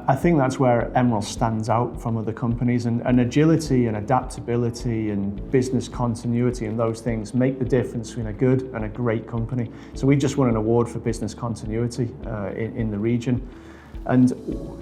I think that's where Emrill stands out from other companies, and agility and adaptability and business continuity and those things make the difference between a good and a great company. So we just won an award for business continuity in the region. And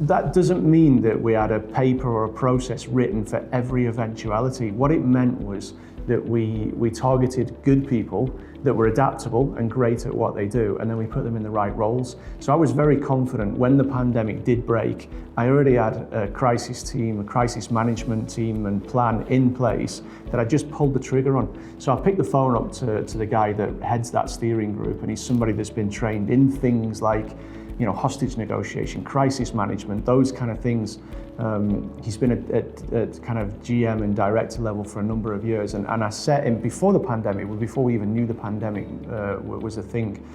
that doesn't mean that we had a paper or a process written for every eventuality. What it meant was that we targeted good people that were adaptable and great at what they do, and then we put them in the right roles. So I was very confident when the pandemic did break, I already had a crisis team, a crisis management team and plan in place that I just pulled the trigger on. So I picked the phone up to the guy that heads that steering group, and he's somebody that's been trained in things like, you know, hostage negotiation, crisis management, those kind of things. He's been at kind of GM and director level for a number of years, and I set him before the pandemic, before we even knew the pandemic was a thing.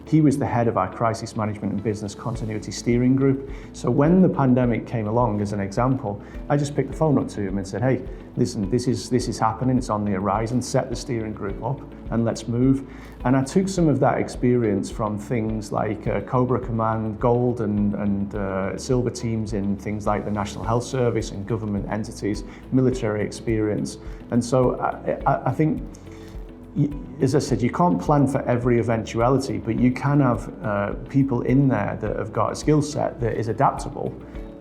He was the head of our crisis management and business continuity steering group. So when the pandemic came along, as an example, I just picked the phone up to him and said, "Hey, listen, this is happening. It's on the horizon. Set the steering group up and let's move." And I took some of that experience from things like Cobra Command, Gold and Silver teams in things like the National Health Service and government entities, military experience. And so I think, as I said, you can't plan for every eventuality, but you can have people in there that have got a skill set that is adaptable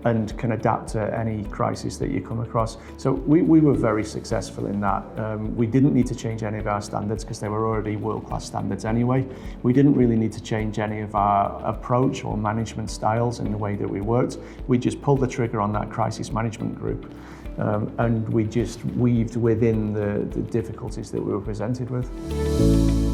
and can adapt to any crisis that you come across. So we were very successful in that. We didn't need to change any of our standards because they were already world-class standards anyway. We didn't really need to change any of our approach or management styles in the way that we worked. We just pulled the trigger on that crisis management group, and we just weaved within the difficulties that we were presented with.